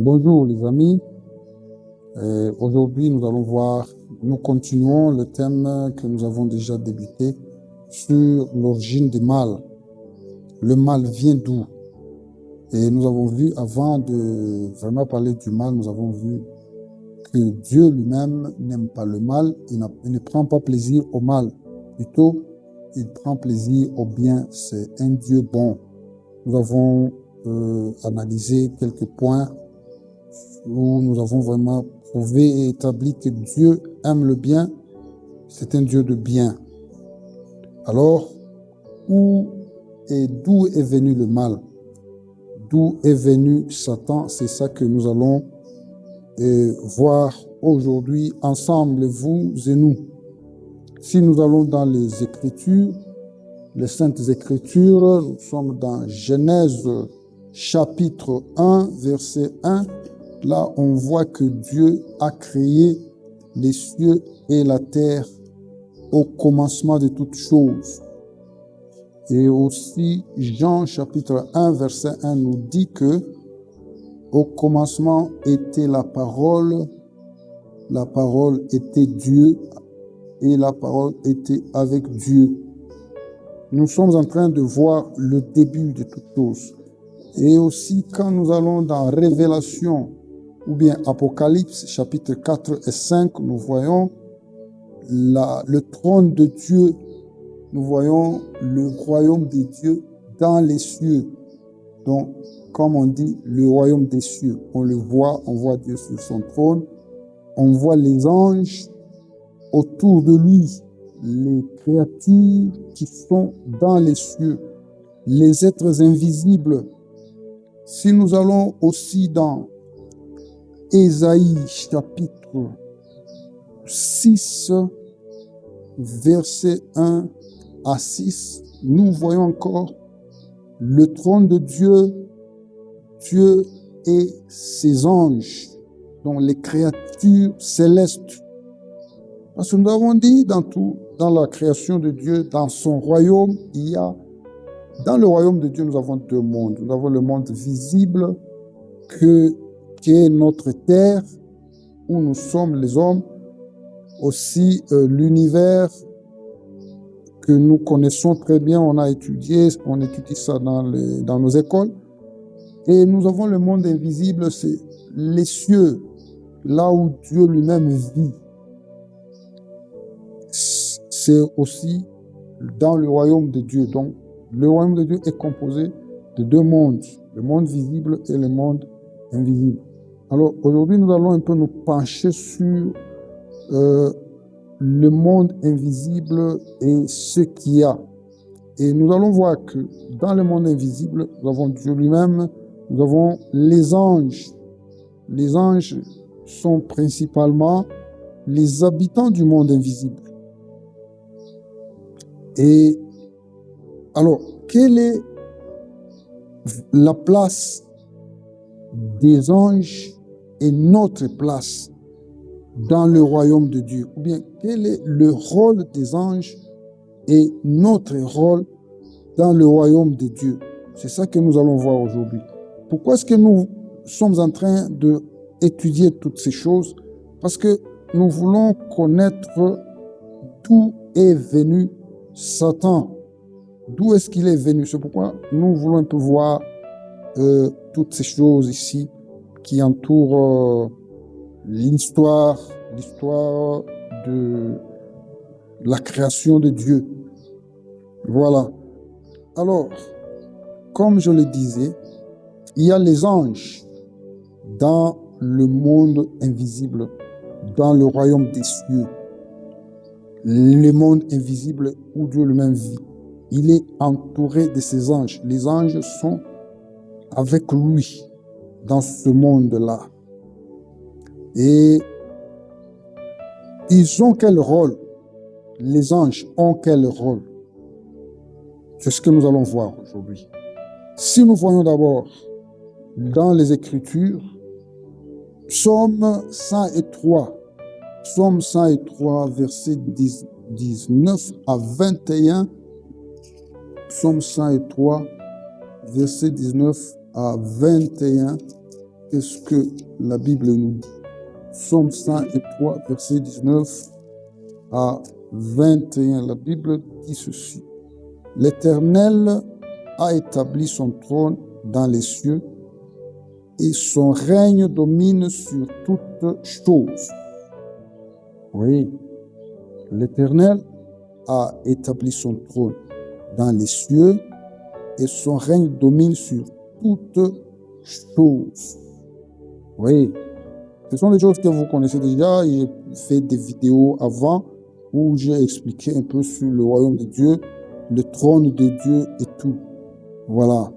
Bonjour les amis. Aujourd'hui nous continuons le thème que nous avons déjà débuté sur l'origine du mal. Le mal vient d'où? Et nous avons vu, avant de vraiment parler du mal, nous avons vu que Dieu lui-même n'aime pas le mal, il ne prend pas plaisir au mal. Plutôt, il prend plaisir au bien. C'est un Dieu bon. Nous avons analysé quelques points où nous avons vraiment prouvé et établi que Dieu aime le bien, c'est un Dieu de bien. Alors, d'où est venu le mal? D'où est venu Satan? C'est ça que nous allons voir aujourd'hui ensemble, vous et nous. Si nous allons dans les Écritures, les Saintes Écritures, nous sommes dans Genèse chapitre 1, verset 1. Là, on voit que Dieu a créé les cieux et la terre au commencement de toutes choses. Et aussi, Jean chapitre 1, verset 1 nous dit que au commencement était la parole était Dieu et la parole était avec Dieu. Nous sommes en train de voir le début de toutes choses. Et aussi, quand nous allons dans Révélation, ou bien Apocalypse, chapitre 4 et 5, nous voyons le trône de Dieu, nous voyons le royaume de Dieu dans les cieux. Donc, comme on dit, le royaume des cieux, on le voit, on voit Dieu sur son trône, on voit les anges autour de lui, les créatures qui sont dans les cieux, les êtres invisibles. Si nous allons aussi dans Ésaïe chapitre 6, verset 1 à 6, nous voyons encore le trône de Dieu, Dieu et ses anges, donc les créatures célestes. Parce que nous avons dit dans la création de Dieu, dans son royaume, dans le royaume de Dieu, nous avons deux mondes. Nous avons le monde visible qui est notre terre, où nous sommes les hommes, aussi l'univers que nous connaissons très bien, on étudie ça dans nos écoles. Et nous avons le monde invisible, c'est les cieux, là où Dieu lui-même vit. C'est aussi dans le royaume de Dieu. Donc, le royaume de Dieu est composé de deux mondes, le monde visible et le monde invisible. Alors, aujourd'hui, nous allons un peu nous pencher sur le monde invisible et ce qu'il y a. Et nous allons voir que dans le monde invisible, nous avons Dieu lui-même, nous avons les anges. Les anges sont principalement les habitants du monde invisible. Et alors, quelle est la place des anges et notre place dans le royaume de Dieu? Ou bien, quel est le rôle des anges et notre rôle dans le royaume de Dieu? C'est ça que nous allons voir aujourd'hui. Pourquoi est-ce que nous sommes en train d'étudier toutes ces choses? Parce que nous voulons connaître d'où est venu Satan. D'où est-ce qu'il est venu? C'est pourquoi nous voulons un peu voir toutes ces choses ici qui entourent l'histoire de la création de Dieu. Voilà. Alors, comme je le disais, il y a les anges dans le monde invisible, dans le royaume des cieux, le monde invisible où Dieu lui-même vit. Il est entouré de ses anges. Les anges sont avec lui dans ce monde-là. Et ils ont quel rôle? Les anges ont quel rôle? C'est ce que nous allons voir aujourd'hui. Si nous voyons d'abord dans les Écritures, Psaume 103, versets 19 à 21, Psaume 103, versets 19 à 21, qu'est-ce que la Bible nous dit? Psaume 103, verset 19 à 21. La Bible dit ceci. L'Éternel a établi son trône dans les cieux et son règne domine sur toutes choses. Oui, l'Éternel a établi son trône dans les cieux et son règne domine sur toutes choses. Oui, ce sont des choses que vous connaissez déjà. J'ai fait des vidéos avant où j'ai expliqué un peu sur le royaume de Dieu, le trône de Dieu et tout. Voilà.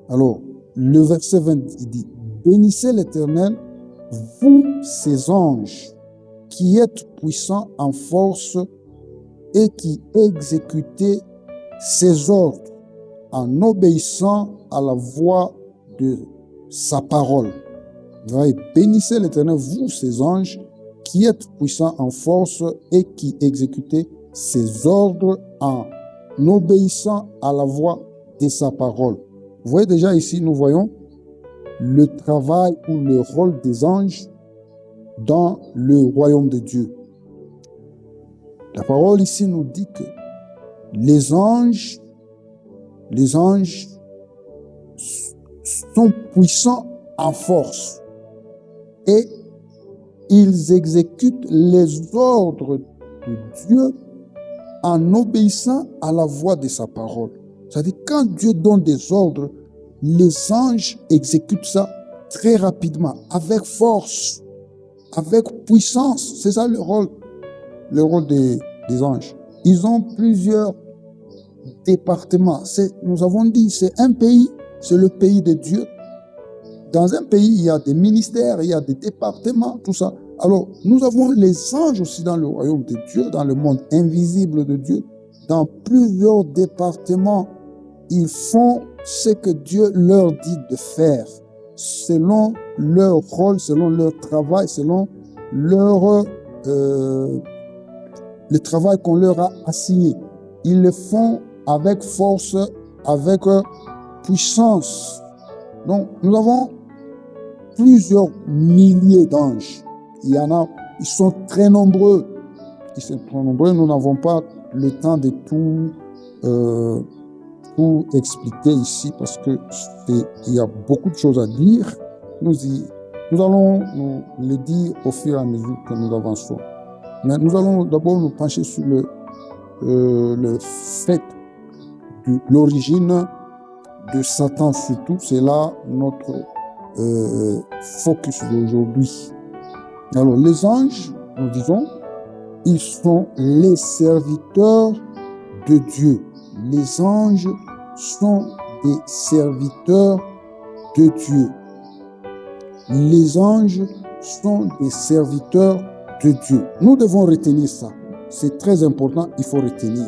Alors, le verset 20, il dit, « Bénissez l'Éternel, vous ses anges, qui êtes puissants en force et qui exécutez ses ordres en obéissant à la voix de sa parole. » Ouais, bénissez l'Éternel, vous ses anges, qui êtes puissants en force et qui exécutez ses ordres en obéissant à la voix de sa parole. Vous voyez déjà ici, nous voyons le travail ou le rôle des anges dans le royaume de Dieu. La parole ici nous dit que les anges sont puissants en force et ils exécutent les ordres de Dieu en obéissant à la voix de sa parole. C'est-à-dire, quand Dieu donne des ordres, les anges exécutent ça très rapidement, avec force, avec puissance. C'est ça le rôle des anges. Ils ont plusieurs départements. Nous avons dit, c'est un pays, c'est le pays de Dieu. Dans un pays, il y a des ministères, il y a des départements, tout ça. Alors, nous avons les anges aussi dans le royaume de Dieu, dans le monde invisible de Dieu. Dans plusieurs départements, ils font ce que Dieu leur dit de faire, selon leur rôle, selon leur travail, selon le travail qu'on leur a assigné. Ils le font avec force, avec puissance. Donc, nous avons plusieurs milliers d'anges. Il y en a, ils sont très nombreux. Ils sont très nombreux. Nous n'avons pas le temps de tout expliquer ici parce que il y a beaucoup de choses à dire. Nous allons nous le dire au fur et à mesure que nous avançons. Mais nous allons d'abord nous pencher sur le fait de l'origine de Satan surtout. C'est là notre focus d'aujourd'hui. Alors, les anges, nous disons, ils sont les serviteurs de Dieu. Les anges sont des serviteurs de Dieu. Les anges sont des serviteurs de Dieu. Nous devons retenir ça. C'est très important, il faut retenir.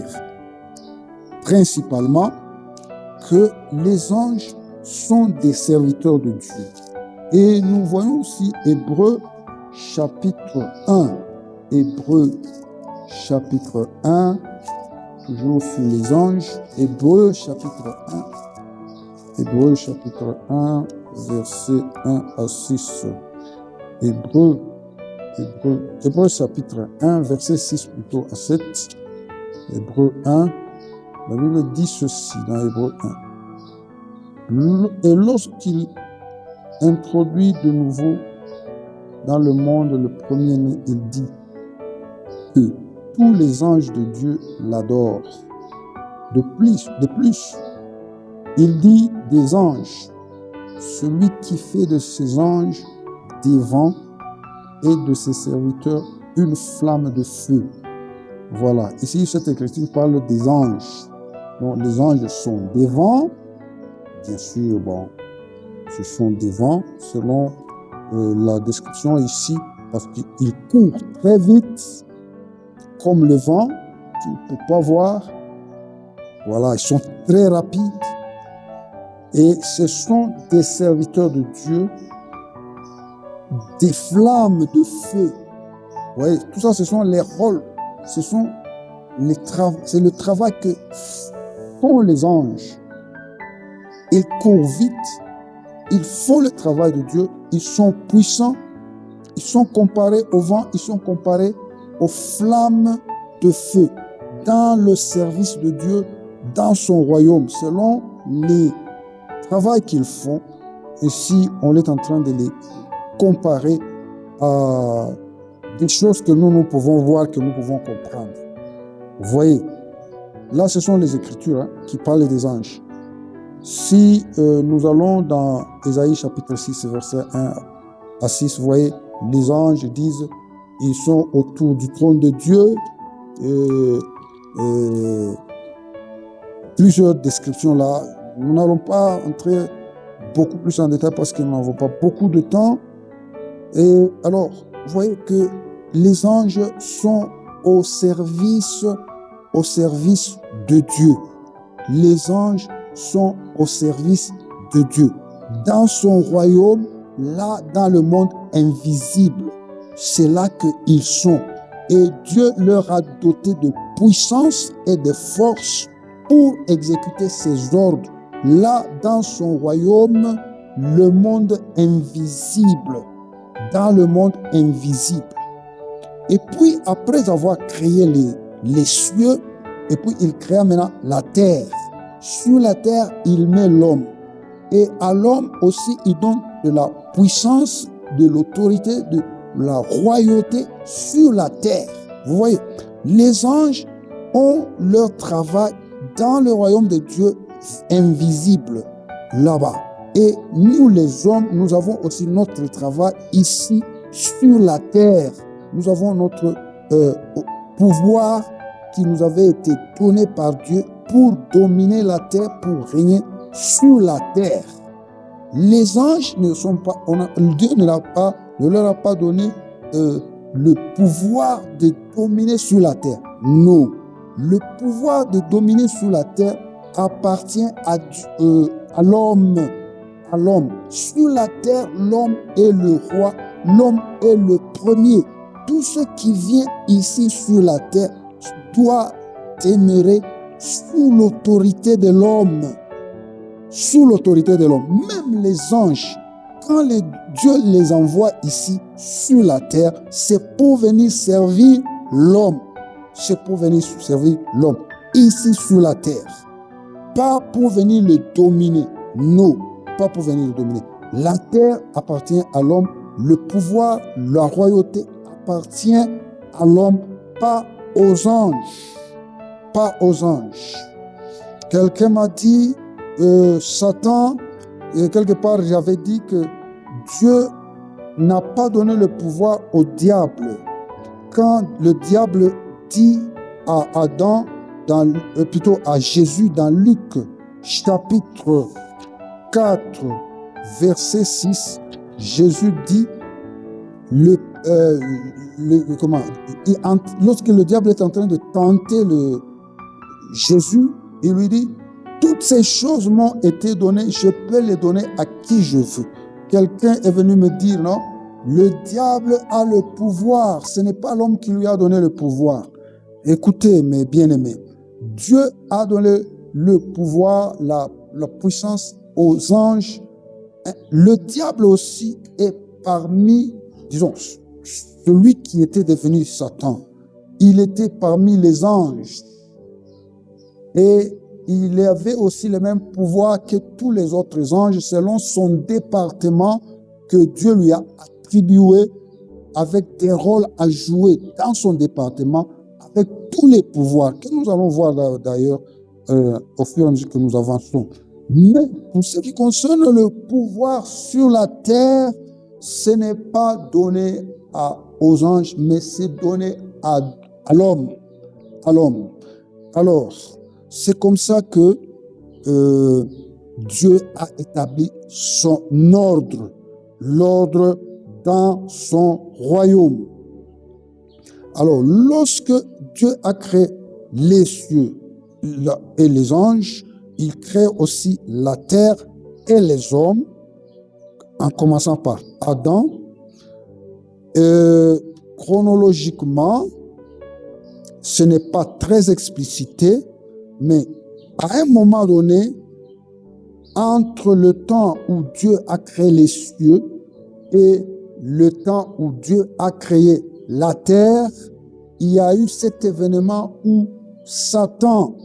Principalement, que les anges sont des serviteurs de Dieu. Et nous voyons aussi Hébreux chapitre 1. Hébreux chapitre 1, toujours sur les anges. Hébreux chapitre 1. Hébreux chapitre 1, versets 1 à 6. Hébreux chapitre 1, verset 6 plutôt à 7. Hébreux 1, la Bible dit ceci dans Hébreux 1. Et lorsqu'il introduit de nouveau dans le monde le premier-né, il dit que tous les anges de Dieu l'adorent. De plus, il dit des anges, celui qui fait de ses anges des vents et de ses serviteurs une flamme de feu. Voilà, ici cette écriture parle des anges. Donc les anges sont des vents, bien sûr, bon, ce sont des vents selon la description ici, parce qu'ils courent très vite, comme le vent, tu ne peux pas voir. Voilà, ils sont très rapides. Et ce sont des serviteurs de Dieu, des flammes de feu. Vous voyez, tout ça, ce sont les rôles, c'est le travail que font les anges. Ils courent vite ils font le travail de Dieu, ils sont puissants, ils sont comparés au vent, ils sont comparés aux flammes de feu dans le service de Dieu, dans son royaume, selon les travaux qu'ils font. Et si on est en train de les comparer à des choses que nous pouvons voir, que nous pouvons comprendre. Vous voyez, là, ce sont les Écritures qui parlent des anges. Si nous allons dans Ésaïe chapitre 6, verset 1 à 6, vous voyez, les anges disent, ils sont autour du trône de Dieu. Plusieurs descriptions là. Nous n'allons pas entrer beaucoup plus en détail parce que nous n'avons pas beaucoup de temps. Et alors, vous voyez que les anges sont au service de Dieu. Les anges sont au service de Dieu. Dans son royaume, là, dans le monde invisible, c'est là qu'ils sont. Et Dieu leur a doté de puissance et de force pour exécuter ses ordres. Là, dans son royaume, le monde invisible. Dans le monde invisible. Et puis, après avoir créé les cieux, et puis il créa maintenant la terre. Sur la terre, il met l'homme. Et à l'homme aussi, il donne de la puissance, de l'autorité, de la royauté sur la terre. Vous voyez, les anges ont leur travail dans le royaume de Dieu invisible, là-bas. Et nous, les hommes, nous avons aussi notre travail ici, sur la terre. Nous avons notre pouvoir qui nous avait été donné par Dieu pour dominer la terre, pour régner sur la terre. Les anges ne sont pas, Dieu ne leur a pas donné le pouvoir de dominer sur la terre. Non. Le pouvoir de dominer sur la terre appartient à l'homme. À l'homme. Sur la terre, l'homme est le roi, l'homme est le premier. Tout ce qui vient ici sur la terre doit demeurer sous l'autorité de l'homme. Sous l'autorité de l'homme. Même les anges, quand Dieu les envoie ici sur la terre, c'est pour venir servir l'homme. C'est pour venir servir l'homme. Ici sur la terre. Pas pour venir le dominer. Non, pas pour venir le dominer. La terre appartient à l'homme. Le pouvoir, la royauté appartient à l'homme, pas aux anges. Pas aux anges. Quelqu'un m'a dit, Satan, quelque part j'avais dit que Dieu n'a pas donné le pouvoir au diable. Quand le diable dit à Adam, plutôt à Jésus dans Luc chapitre 4, verset 6, Jésus dit, lorsque le diable est en train de tenter Jésus, il lui dit, toutes ces choses m'ont été données, je peux les donner à qui je veux. Quelqu'un est venu me dire, non, le diable a le pouvoir, ce n'est pas l'homme qui lui a donné le pouvoir. Écoutez, mes bien-aimés, Dieu a donné le pouvoir, la puissance aux anges. Le diable aussi est parmi, disons, celui qui était devenu Satan. Il était parmi les anges. Et il avait aussi le même pouvoir que tous les autres anges selon son département que Dieu lui a attribué avec des rôles à jouer dans son département avec tous les pouvoirs que nous allons voir d'ailleurs au fur et à mesure que nous avançons. Mais pour ce qui concerne le pouvoir sur la terre, ce n'est pas donné aux anges, mais c'est donné à l'homme. À l'homme. Alors, c'est comme ça que Dieu a établi son ordre, l'ordre dans son royaume. Alors, lorsque Dieu a créé les cieux et les anges, il crée aussi la terre et les hommes, en commençant par Adam. Chronologiquement, ce n'est pas très explicité, mais à un moment donné, entre le temps où Dieu a créé les cieux et le temps où Dieu a créé la terre, il y a eu cet événement où Satan,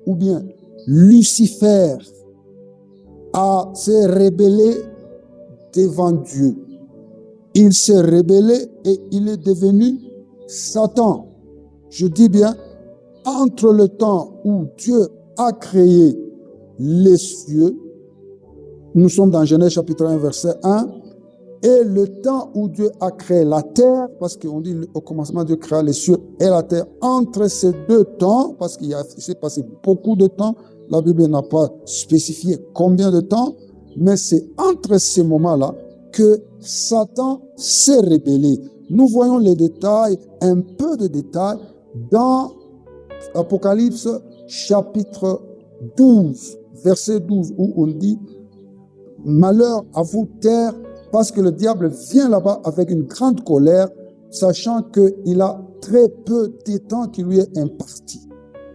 ou bien Lucifer, s'est rébellé devant Dieu. Il s'est rébellé et il est devenu Satan. Je dis bien, entre le temps où Dieu a créé les cieux, nous sommes dans Genèse chapitre 1, verset 1, et le temps où Dieu a créé la terre, parce qu'on dit au commencement Dieu créa les cieux et la terre, entre ces deux temps, parce qu'il s'est passé beaucoup de temps, la Bible n'a pas spécifié combien de temps, mais c'est entre ces moments-là que Satan s'est rébellé. Nous voyons les détails, un peu de détails, dans Apocalypse chapitre 12, verset 12, où on dit « Malheur à vous, terre, parce que le diable vient là-bas avec une grande colère, sachant qu'il a très peu de temps qui lui est imparti. »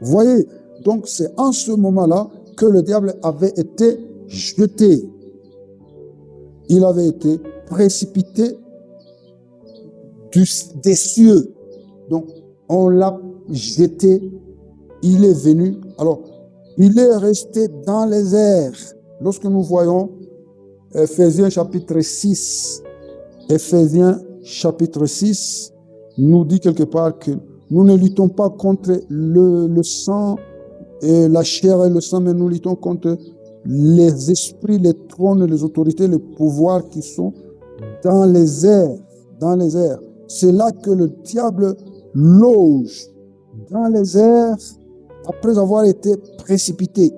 Vous voyez, donc c'est en ce moment-là que le diable avait été jeté. Il avait été précipité des cieux. Donc, on l'a jeté, il est venu. Alors, il est resté dans les airs. Lorsque nous voyons Ephésiens chapitre 6, Ephésiens chapitre 6 nous dit quelque part que nous ne luttons pas contre le sang et la chair et le sang, mais nous luttons contre les esprits, les trônes, les autorités, les pouvoirs qui sont dans les airs, dans les airs. C'est là que le diable loge dans les airs après avoir été précipité.